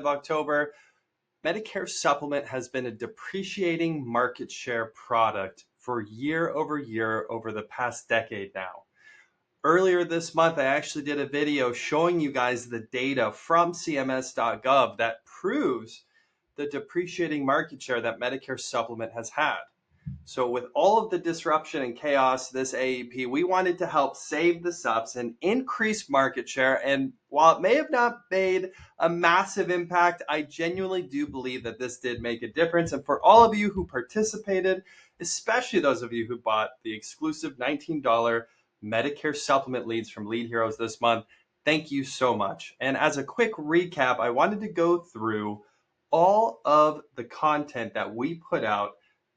of October, Medicare Supplement has been a depreciating market share product for year over the past decade now. Earlier this month, I actually did a video showing you guys the data from CMS.gov that proves the depreciating market share that Medicare Supplement has had. So with all of the disruption and chaos this AEP, we wanted to help save the Supps and increase market share. And while it may have not made a massive impact, I genuinely do believe that this did make a difference. And for all of you who participated, especially those of you who bought the exclusive $19 Medicare Supplement leads from Lead Heroes this month, thank you so much. And as a quick recap, I wanted to go through all of the content that we put out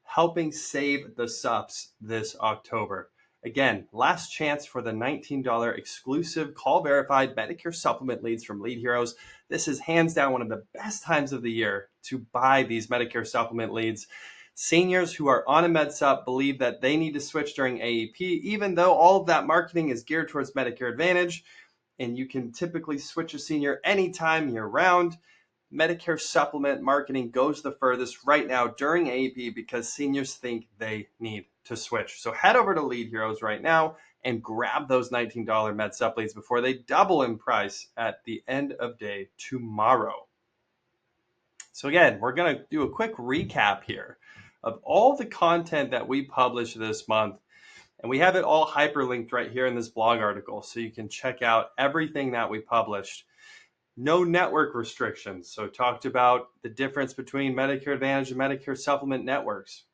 helping save the Supps this October. Again, last chance for the $19 exclusive call verified Medicare Supplement leads from Lead Heroes. This is hands down one of the best times of the year to buy these Medicare Supplement leads. Seniors who are on a Med Supp believe that they need to switch during AEP, even though all of that marketing is geared towards Medicare Advantage, and you can typically switch a senior anytime year round. Medicare Supplement marketing goes the furthest right now during AEP because seniors think they need to switch. So head over to Lead Heroes right now and grab those $19 Med Supp leads before they double in price at the end of day tomorrow. So again, we're going to do a quick recap here of all the content that we published this month. And we have it all hyperlinked right here in this blog article, so you can check out everything that we published. No network restrictions. So talked about the difference between Medicare Advantage and Medicare Supplement networks.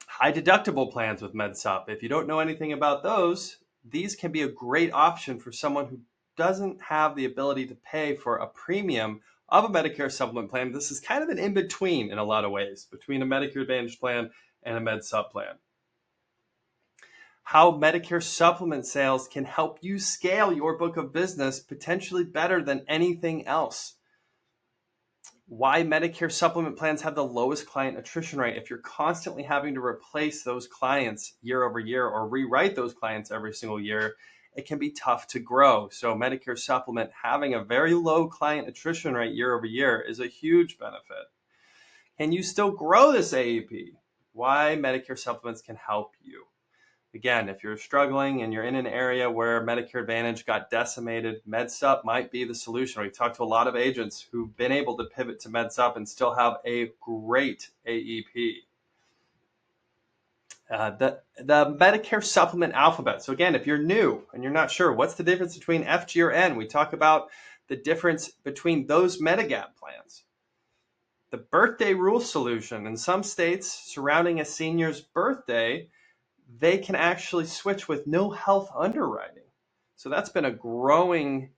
High deductible plans with Med Supp. If you don't know anything about those, these can be a great option for someone who doesn't have the ability to pay for a premium of a Medicare Supplement plan. This is kind of an in-between in a lot of ways between a Medicare Advantage plan and a Med Supp plan. How Medicare Supplement sales can help you scale your book of business potentially better than anything else. Why Medicare Supplement plans have the lowest client attrition rate. If you're constantly having to replace those clients year over year or rewrite those clients every single year, it can be tough to grow. So Medicare Supplement having a very low client attrition rate year over year is a huge benefit. Can you still grow this AEP? Why Medicare Supplements can help you. Again, if you're struggling and you're in an area where Medicare Advantage got decimated, Med Supp might be the solution. We've talked to a lot of agents who've been able to pivot to Med Supp and still have a great AEP. The Medicare Supplement alphabet. So again, if you're new and you're not sure, what's the difference between F, G, or N? We talk about the difference between those Medigap plans. The birthday rule solution. In some states surrounding a senior's birthday, they can actually switch with no health underwriting. So that's been a growing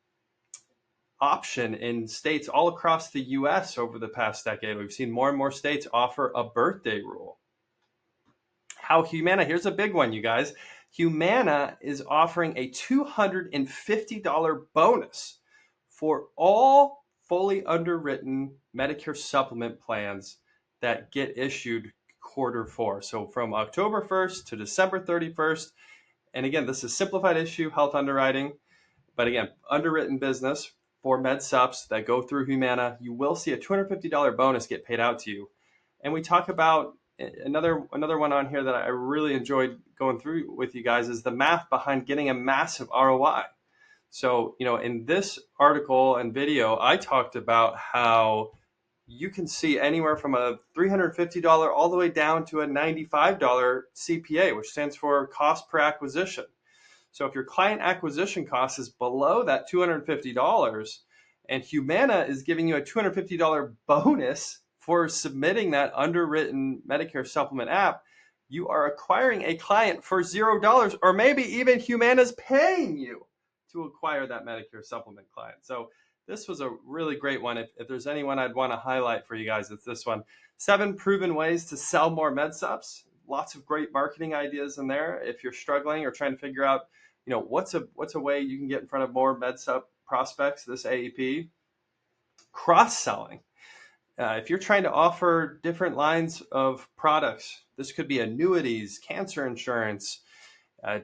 option in states all across the US over the past decade. We've seen more and more states offer a birthday rule. How Humana, here's a big one, you guys. Humana is offering a $250 bonus for all fully underwritten Medicare Supplement plans that get issued Q4. So from October 1st to December 31st. And again, this is simplified issue health underwriting. But again, underwritten business for Med Supps that go through Humana, you will see a $250 bonus get paid out to you. And we talk about another one on here that I really enjoyed going through with you guys is the math behind getting a massive ROI. So, in this article and video, I talked about how you can see anywhere from a $350 all the way down to a $95 CPA, which stands for cost per acquisition. So if your client acquisition cost is below that $250 and Humana is giving you a $250 bonus for submitting that underwritten Medicare Supplement app, you are acquiring a client for $0, or maybe even Humana's paying you to acquire that Medicare Supplement client. So this was a really great one. If there's anyone I'd want to highlight for you guys, it's this one. 7 proven ways to sell more Med Supps. Lots of great marketing ideas in there. If you're struggling or trying to figure out, what's a way you can get in front of more Med Supp prospects this AEP. Cross-selling. If you're trying to offer different lines of products, this could be annuities, cancer insurance,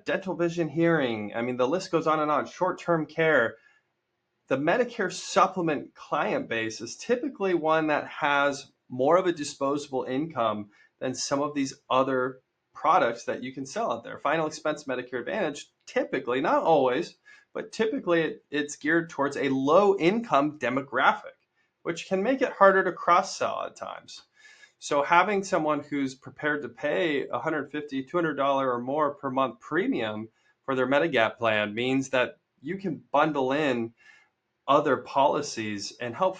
dental, vision, hearing. I mean, the list goes on and on. Short-term care. the Medicare supplement client base is typically one that has more of a disposable income than some of these other products that you can sell out there. Final expense Medicare Advantage, typically, not always, but typically it's geared towards a low income demographic, which can make it harder to cross sell at times. So having someone who's prepared to pay $150, $200 or more per month premium for their Medigap plan means that you can bundle in other policies and help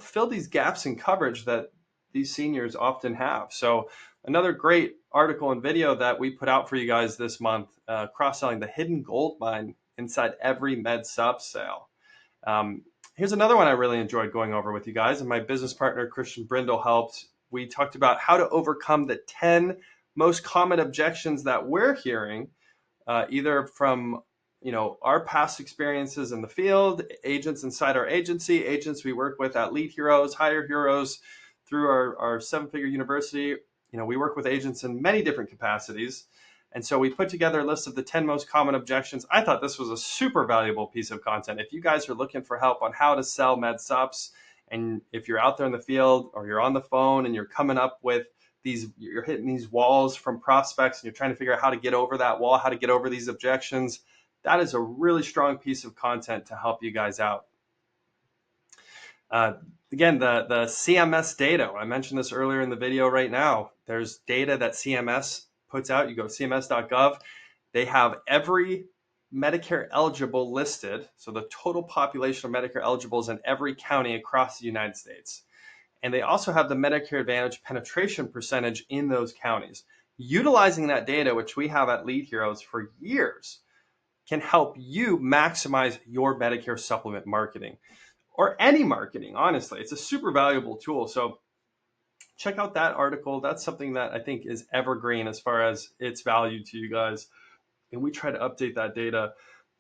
fill these gaps in coverage that these seniors often have. So another great article and video that we put out for you guys this month, cross-selling the hidden gold mine inside every Med Supp sale. Here's another one I really enjoyed going over with you guys, and my business partner Christian Brindle helped. We talked about how to overcome the 10 most common objections that we're hearing, either from our past experiences in the field, agents inside our agency, agents we work with at Lead Heroes, Hire Heroes, through our seven-figure university. We work with agents in many different capacities. And so we put together a list of the 10 most common objections. I thought this was a super valuable piece of content. If you guys are looking for help on how to sell Med Supps, and if you're out there in the field or you're on the phone and you're coming up with you're hitting these walls from prospects and you're trying to figure out how to get over that wall, how to get over these objections, that is a really strong piece of content to help you guys out. Again, the CMS data, I mentioned this earlier in the video right now. There's data that CMS puts out. You go to cms.gov. They have every Medicare eligible listed. So the total population of Medicare eligibles in every county across the United States. And they also have the Medicare Advantage penetration percentage in those counties. Utilizing that data, which we have at Lead Heroes for years, can help you maximize your Medicare supplement marketing, or any marketing, honestly. It's a super valuable tool. So check out that article. That's something that I think is evergreen as far as its value to you guys. And we try to update that data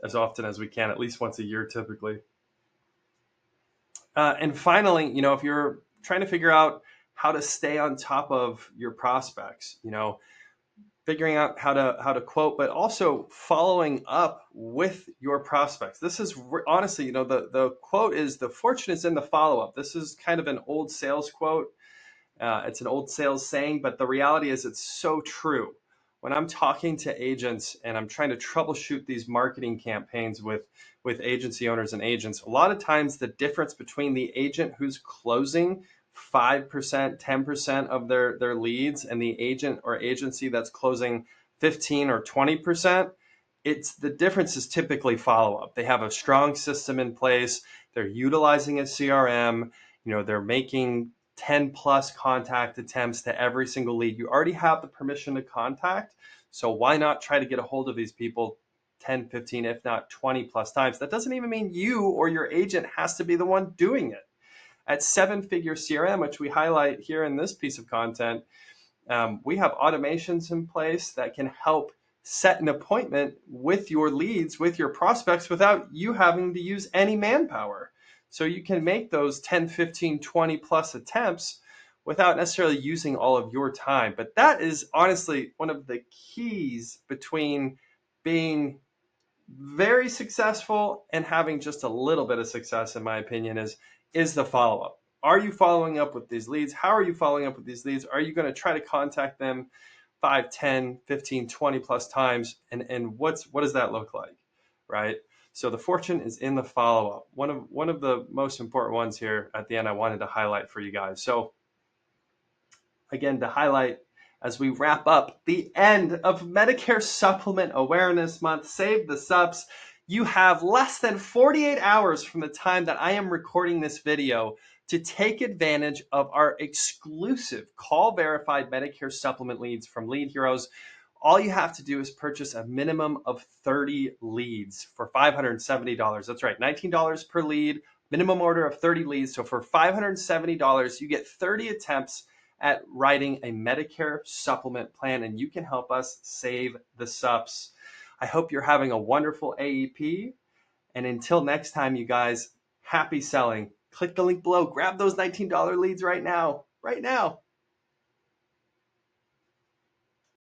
as often as we can, at least once a year typically. And finally, if you're trying to figure out how to stay on top of your prospects, figuring out how to quote, but also following up with your prospects. This is honestly, the quote is, the fortune is in the follow-up. This is kind of an old sales quote. It's an old sales saying, but the reality is it's so true. When I'm talking to agents and I'm trying to troubleshoot these marketing campaigns with agency owners and agents, a lot of times the difference between the agent who's closing 5%, 10% of their leads and the agent or agency that's closing 15 or 20%, the difference is typically follow-up. They have a strong system in place. They're utilizing a CRM. They're making 10 plus contact attempts to every single lead. You already have the permission to contact. So why not try to get a hold of these people 10, 15, if not 20 plus times? That doesn't even mean you or your agent has to be the one doing it. At seven-figure CRM, which we highlight here in this piece of content, we have automations in place that can help set an appointment with your leads, with your prospects, without you having to use any manpower. So you can make those 10, 15, 20 plus attempts without necessarily using all of your time. But that is honestly one of the keys between being very successful and having just a little bit of success, in my opinion, is the follow-up. Are you following up with these leads? How are you following up with these leads? Are you going to try to contact them 5, 10, 15, 20 plus times? And what does that look like, right? So the fortune is in the follow-up. One of the most important ones here at the end I wanted to highlight for you guys. So again, to highlight as we wrap up the end of Medicare Supplement Awareness Month, Save the Supps. You have less than 48 hours from the time that I am recording this video to take advantage of our exclusive call-verified Medicare Supplement leads from Lead Heroes. All you have to do is purchase a minimum of 30 leads for $570. That's right, $19 per lead, minimum order of 30 leads. So for $570, you get 30 attempts at writing a Medicare supplement plan, and you can help us save the Supps. I hope you're having a wonderful AEP. And until next time, you guys, happy selling. Click the link below. Grab those $19 leads right now. Right now.